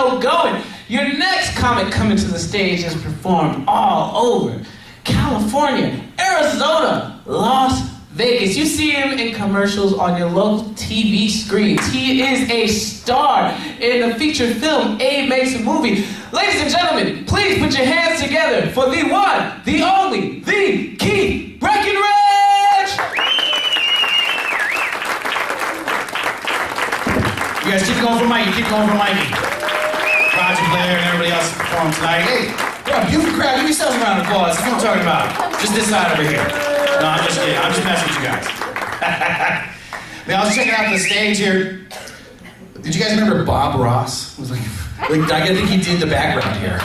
show going. Your next comic coming to the stage is performed all over California, Arizona, Las Vegas. You see him in commercials on your local TV screens. He is a star in the feature film Abe Makes a Movie. Ladies and gentlemen, please put your hands together for the one, the only, the Keith Breckenridge! You guys keep going for Mikey, keep going for Mikey. Roger Blair and everybody else performed tonight. Hey, yeah, beautiful crowd, give yourselves a round of applause. That's what I'm talking about. Just this side over here. No, I'm just kidding. I'm just messing with you guys. Now, I was checking out the stage here. Did you guys remember Bob Ross? It was like I think he did the background here.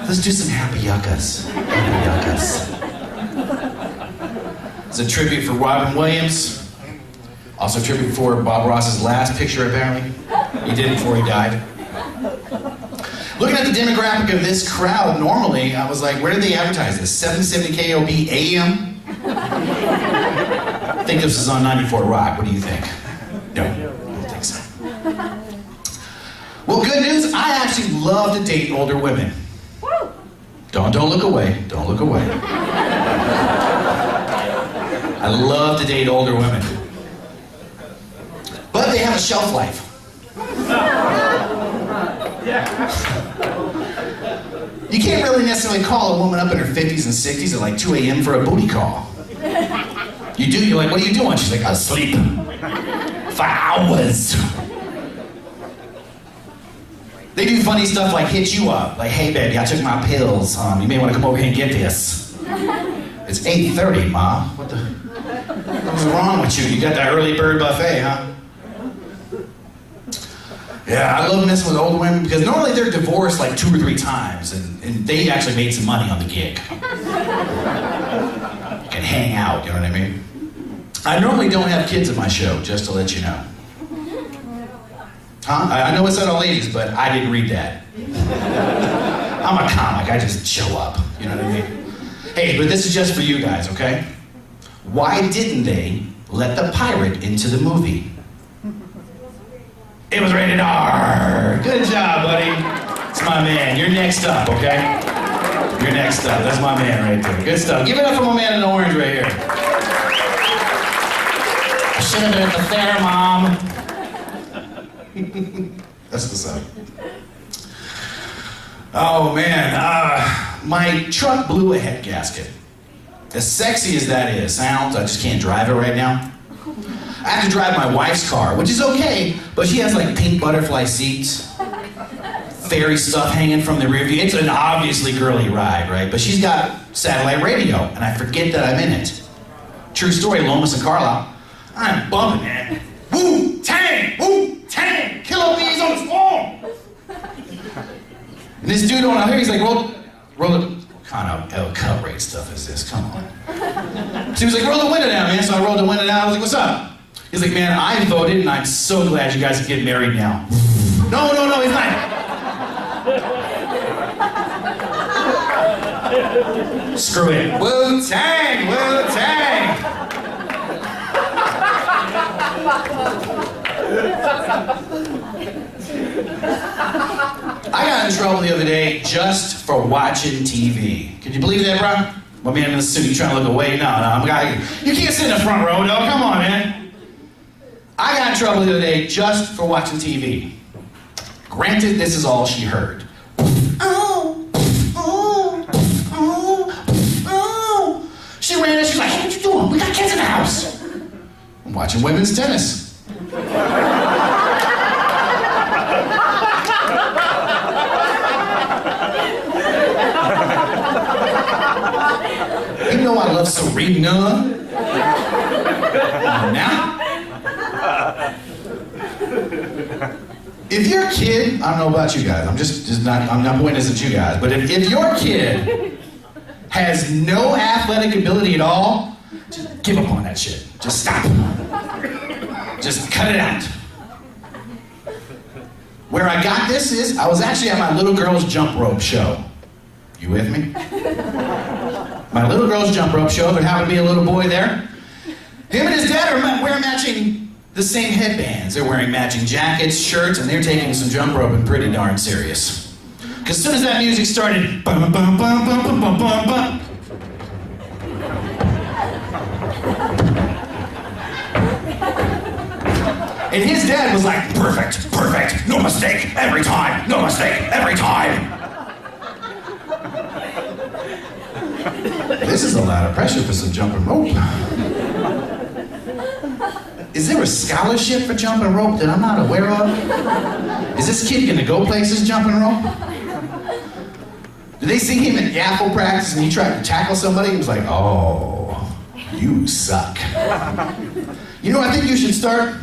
Let's do some happy yuccas. Happy yuccas. It's a tribute for Robin Williams. Also a tribute for Bob Ross's last picture, apparently. He did it before he died. Looking at the demographic of this crowd, normally, I was like, where did they advertise this? 770 KOB AM? I think this is on 94 Rock. What do you think? No, I don't think so. Well, good news, I actually love to date older women. Don't look away. Don't look away. I love to date older women. But they have a shelf life. You can't really necessarily call a woman up in her 50s and 60s at like 2 a.m. for a booty call. You do, you're like, what are you doing? She's like, asleep. For hours. They do funny stuff like hit you up. Like, hey baby, I took my pills. You may want to come over here and get this. It's 8:30, Ma. What's wrong with you? You got that early bird buffet, huh? Yeah, I love messing with older women because normally they're divorced like 2 or 3 times and they actually made some money on the gig. You can hang out, you know what I mean? I normally don't have kids at my show, just to let you know. Huh? I know it's not all ladies, but I didn't read that. I'm a comic, I just show up, you know what I mean? Hey, but this is just for you guys, okay? Why didn't they let the pirate into the movie? It was rated R. Good job, buddy. It's my man. You're next up, okay? You're next up. That's my man right there. Good stuff. Give it up for my man in the orange right here. I should have been at the fair, Mom. That's what's up. Oh, man. My truck blew a head gasket. As sexy as that sounds, I just can't drive it right now. I have to drive my wife's car, which is okay, but she has like pink butterfly seats, fairy stuff hanging from the rear view. It's an obviously girly ride, right? But she's got satellite radio, and I forget that I'm in it. True story, Lomas and Carlisle. I'm bumping, man. Wu-Tang! Wu-Tang! Killer bees on the phone! And this dude on out here, he's like, roll it. What kind of El Cut rate stuff is this? Come on. So he was like, roll the window down, man. So I rolled the window down. I was like, what's up? He's like, man, I voted, and I'm so glad you guys are getting married now. No, he's not. Screw it. Wu-Tang, Wu-Tang. I got in trouble the other day just for watching TV. Can you believe that, bro? My man in the suit, you trying to look away? No, you can't sit in the front row, no. Come on, man. I got in trouble the other day just for watching TV. Granted, this is all she heard. She ran in, she's like, hey, what you doing? We got kids in the house. I'm watching women's tennis. You know I love Serena. Now, if your kid, I don't know about you guys, I'm not pointing this at you guys, but if your kid has no athletic ability at all, just give up on that shit. Just stop. Just cut it out. Where I got this is, I was actually at my little girl's jump rope show. You with me? My little girl's jump rope show, there happened to be a little boy there. Him and his dad are wearing matching the same headbands. They're wearing matching jackets, shirts, and they're taking some jump roping pretty darn serious. Because as soon as that music started, bum, bum, bum, bum, bum, bum, bum, bum. And his dad was like, perfect, perfect, no mistake, every time, no mistake, every time. This is a lot of pressure for some jumping rope. Is there a scholarship for jumping rope that I'm not aware of? Is this kid gonna go places jumping rope? Did they see him at yaffle practice and he tried to tackle somebody? He was like, oh, you suck. You know, I think you should start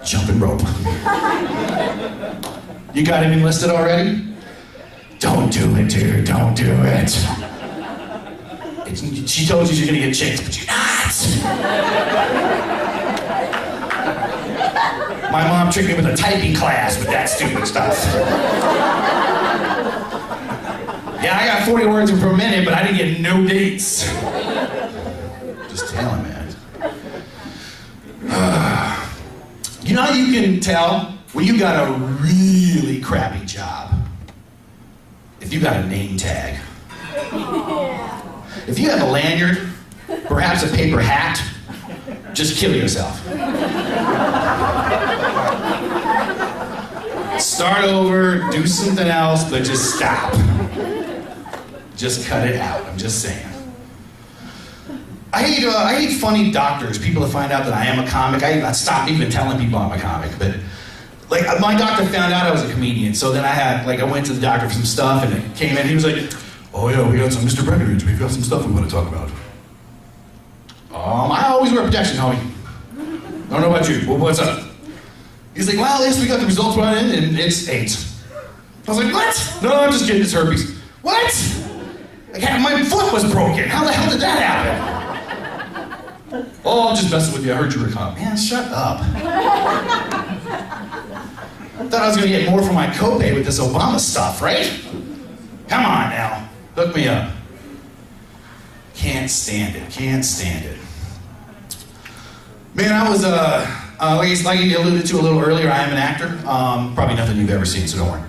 jumping rope. You got him enlisted already? Don't do it, dude, don't do it. She told you you're gonna get chicks, but you're not. My mom tricked me with a typing class with that stupid stuff. Yeah, I got 40 words per minute, but I didn't get no dates. Just telling, man. You know how you can tell when you got a really crappy job? If you got a name tag. If you have a lanyard, perhaps a paper hat, just kill yourself. Start over, do something else, but just stop. Just cut it out, I'm just saying. I hate funny doctors, people that find out that I am a comic. I stopped even telling people I'm a comic, but like my doctor found out I was a comedian, so then I went to the doctor for some stuff and it came in, he was like, oh yeah, we got some Mr. Breckenridge, we've got some stuff we want to talk about. I always wear protection, homie. I don't know about you, well, what's up? He's like, well, yes, we got the results right in and it's AIDS. I was like, what? No, I'm just kidding, it's herpes. What? Like, my foot was broken, how the hell did that happen? Oh, I'm just messing with you, I heard you were calm. Man, shut up. I thought I was gonna get more for my copay with this Obama stuff, right? Come on now, hook me up. Can't stand it, can't stand it. Man, I was, like you alluded to a little earlier, I am an actor. Probably nothing you've ever seen, so don't worry.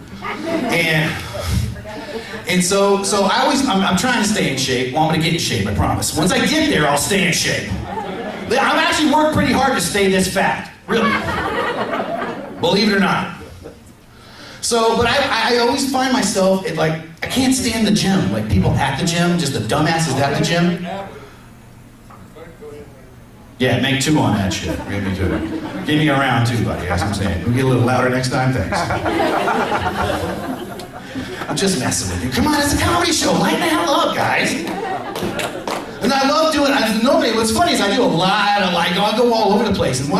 And so I'm trying to stay in shape. Well, I'm gonna get in shape, I promise. Once I get there, I'll stay in shape. I've actually worked pretty hard to stay this fat, really. Believe it or not. So, but I always find myself, I can't stand the gym. Like people at the gym, just the dumbasses at the gym. Yeah, make 2 on that shit. Give me 2. Give me a round 2, buddy, that's what I'm saying. We'll get a little louder next time, thanks. I'm just messing with you. Come on, it's a comedy show. Lighten the hell up, guys. And I love doing it. What's funny is I do a lot of I'll go all over the place. And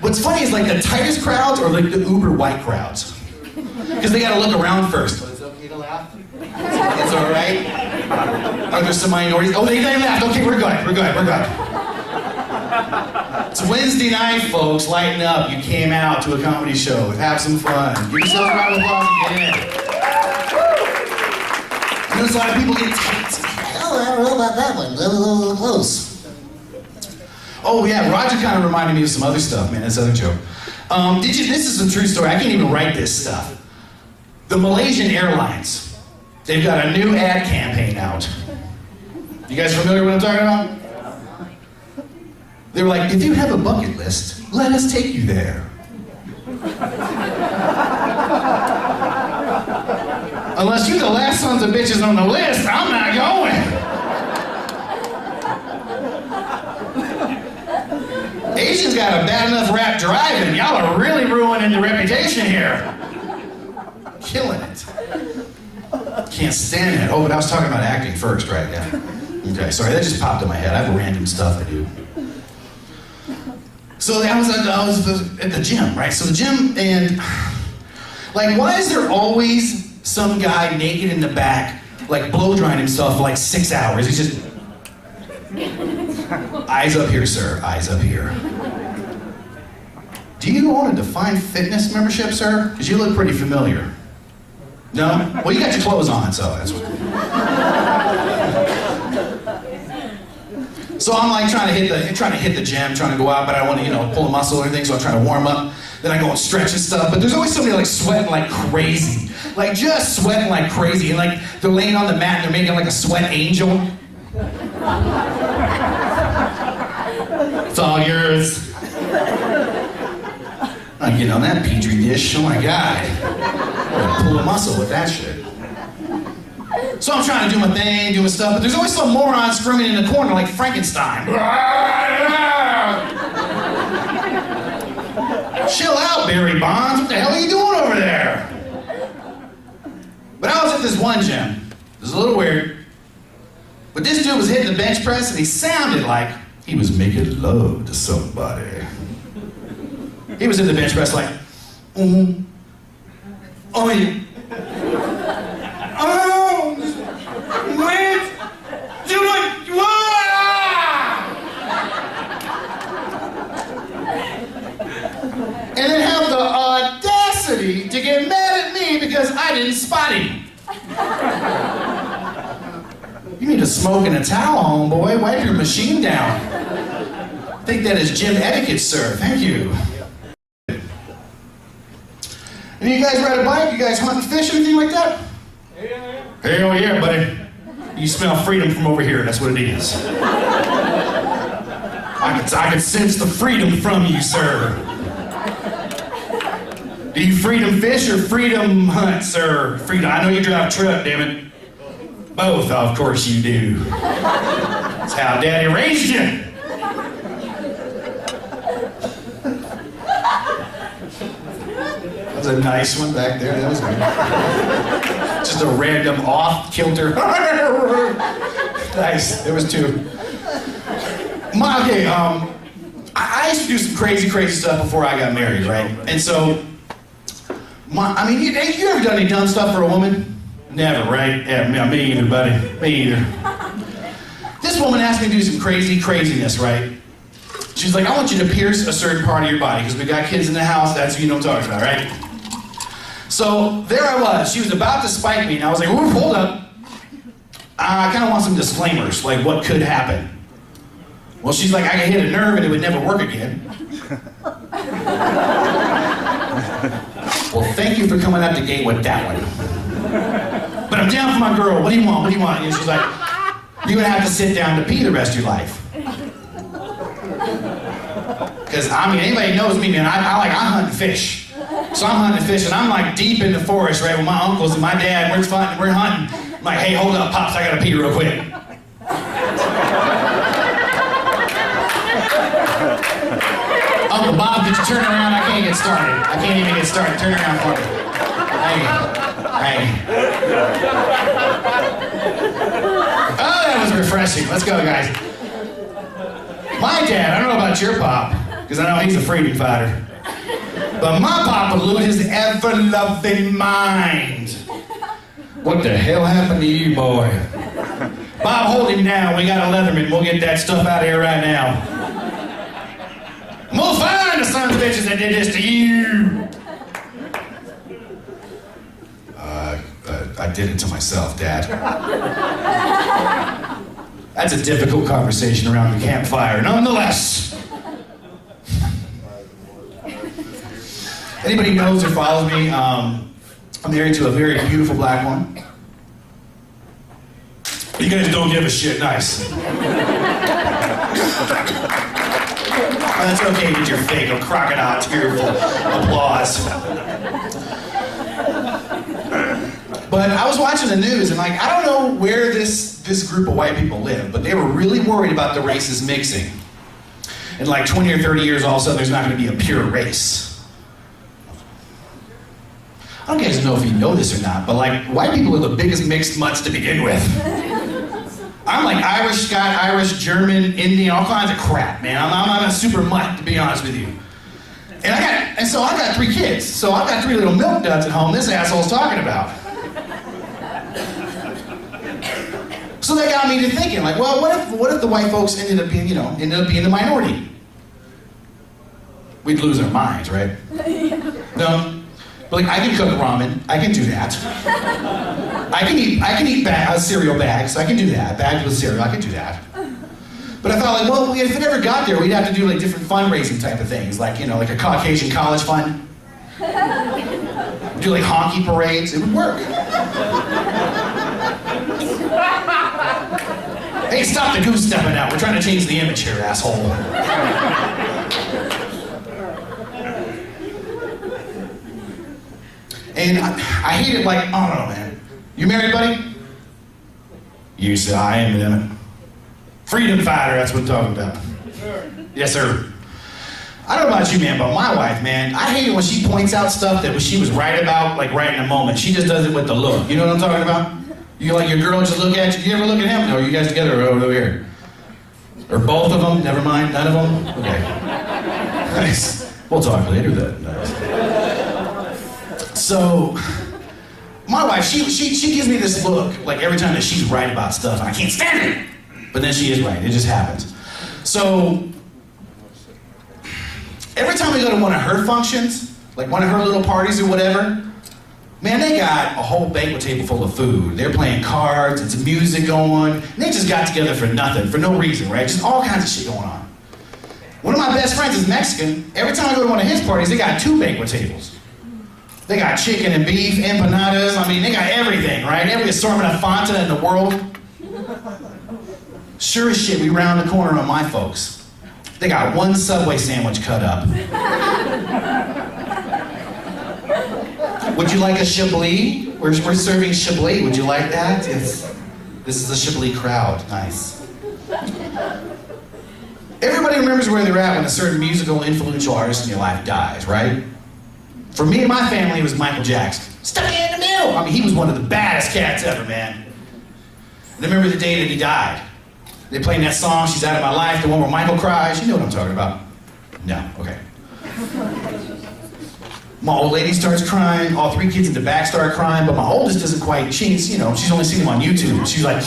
what's funny is the tightest crowds are the uber white crowds. Because they gotta look around first. Oh, it's okay to laugh? It's all right? Are there some minorities? Oh, they laughed. Okay, we're good. It's Wednesday night, folks. Lighten up. You came out to a comedy show. Have some fun. Give yourself a round of applause and get in. There's a lot of people get tight. Oh, I don't know about that one. A little close. Oh yeah, Roger kind of reminded me of some other stuff, man. This other joke. This is a true story. I can't even write this stuff. The Malaysian Airlines, they've got a new ad campaign out. You guys familiar with what I'm talking about? They were like, if you have a bucket list, let us take you there. Unless you're the last sons of bitches on the list, I'm not going. Asians got a bad enough rap driving. Y'all are really ruining the reputation here. Killing it. Can't stand it. Oh, but I was talking about acting first, right? Yeah. Okay, sorry, that just popped in my head. I have random stuff I do. So I was at the gym, right? So the gym, and why is there always some guy naked in the back, blow drying himself for 6 hours? He's just eyes up here, sir. Eyes up here. Do you own a Defined Fitness membership, sir? Because you look pretty familiar. No? Well, you got your clothes on, so that's what. So I'm like trying to hit the gym, trying to go out, but I want to, pull a muscle or anything, so I'm trying to warm up. Then I go and stretch and stuff, but there's always somebody like sweating like crazy. Like just sweating like crazy, and like they're laying on the mat and they're making like a sweat angel. It's all yours. I'm getting on that petri dish, oh my God. I'm gonna pull a muscle with that shit. So I'm trying to do my thing, doing stuff, but there's always some moron screaming in the corner like Frankenstein. Chill out, Barry Bonds. What the hell are you doing over there? But I was at this one gym. It was a little weird. But this dude was hitting the bench press and he sounded like he was making love to somebody. He was in the bench press like, oh yeah. Oh, wait, you like, and then have the audacity to get mad at me because I didn't spot him. You need a smoke and a towel, homeboy. Wipe your machine down. I think that is gym etiquette, sir. Thank you. Any of you guys ride a bike? You guys hunt and fish, anything like that? Hell yeah, buddy. You smell freedom from over here, that's what it is. I can sense the freedom from you, sir. Do you freedom fish or freedom hunt, sir? Freedom. I know you drive a truck, damn it. Both, of course you do. That's how Daddy raised you. That was a nice one back there. That was good. Just a random off-kilter. Nice. There was two. I used to do some crazy stuff before I got married, right? And so, you ever done any dumb stuff for a woman? Never, right? Yeah, me either, buddy. Me either. This woman asked me to do some craziness, right? She's like, I want you to pierce a certain part of your body, because we got kids in the house, that's what I'm talking about, right? So, there I was. She was about to spike me, and I was like, ooh, hold up. I kind of want some disclaimers, like what could happen. Well, she's like, I could hit a nerve and it would never work again. Well, thank you for coming out the gate with that one. But I'm down for my girl. What do you want? What do you want? And she's like, you're going to have to sit down to pee the rest of your life. Because, anybody knows me, man, I hunt and fish. So I'm hunting fish, and I'm like deep in the forest, right, with my uncles and my dad. We're hunting. I'm like, hey, hold up, Pops, I got to pee real quick. Uncle Bob, could you turn around? I can't get started. I can't even get started. Turn around for me. Hey. Oh, that was refreshing. Let's go, guys. My dad, I don't know about your pop, because I know he's a freedom fighter. But my papa blew his ever-loving mind. What the hell happened to you, boy? Bob, hold him down. We got a Leatherman. We'll get that stuff out of here right now. We'll find the sons of bitches that did this to you. I did it to myself, Dad. That's a difficult conversation around the campfire, nonetheless. Anybody knows or follows me, I'm married to a very beautiful black woman. You guys don't give a shit, nice. That's okay, get your fake or crocodile tearful applause. But I was watching the news and I don't know where this group of white people live, but they were really worried about the races mixing. In 20 or 30 years, all of a sudden, there's not going to be a pure race. I don't guys know if you know this or not, but white people are the biggest mixed mutts to begin with. I'm Irish, Scot, Irish, German, Indian, all kinds of crap, man. I'm a super mutt, to be honest with you. And so I got 3 kids. So I've got 3 little milk duds at home this asshole's talking about. So that got me to thinking, well, what if the white folks ended up being the minority? We'd lose our minds, right? No. But I can cook ramen. I can do that. I can eat cereal bags. I can do that. Bags with cereal. I can do that. But I thought, like, well, if it ever got there, we'd have to do like different fundraising type of things, like, you know, like a Caucasian college fund. Do like honky parades. It would work. Hey, stop the goose stepping out. We're trying to change the image here, asshole. And I hate it like, I don't know, man. You married, buddy? You said, I am, damn it. Freedom fighter, that's what I'm talking about. Yes, sir. I don't know about you, man, but my wife, man, I hate it when she points out stuff that she was right about, like right in a moment. She just does it with the look. You know what I'm talking about? You like your girl just look at you. You ever look at him? No, are you guys together or over here? Or both of them? Never mind, none of them? Okay. Nice. We'll talk later then. Nice. So, my wife, she gives me this look, like every time that she's right about stuff, and I can't stand it. But then she is right. It just happens. So, every time we go to one of her functions, like one of her little parties or whatever, man, they got a whole banquet table full of food. They're playing cards, it's music going, and they just got together for nothing, for no reason, right? Just all kinds of shit going on. One of my best friends is Mexican. Every time I go to one of his parties, they got 2 banquet tables. They got chicken and beef, empanadas, I mean, they got everything, right? Every assortment of Fanta in the world. Sure as shit, we round the corner on my folks. They got 1 Subway sandwich cut up. Would you like a Chablis? We're serving Chablis. Would you like that? Yes. This is a Chablis crowd. Nice. Everybody remembers where they're at when a certain musical influential artist in your life dies, right? For me and my family, it was Michael Jackson. Stuck in the middle. I mean, he was one of the baddest cats ever, man. And I remember the day that he died. They playing that song, She's Out of My Life, the one where Michael cries. You know what I'm talking about. No, okay. My old lady starts crying, all 3 kids in the back start crying, but my oldest doesn't quite, she's only seen him on YouTube. She's like,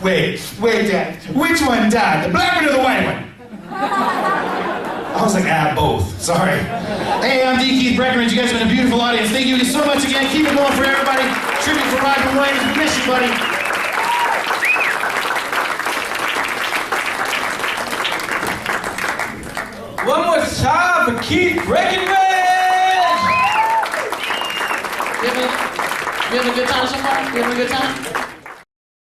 wait, Dad, which one died, the black one or the white one? I was like, both, sorry. Hey, I'm D. Keith Breckenridge, you guys have been a beautiful audience. Thank you so much again, keep it going for everybody. Tribute for Roger Williams, we miss you, buddy. One more time for Keith Breckenridge! You having a good time so far? You having a good time?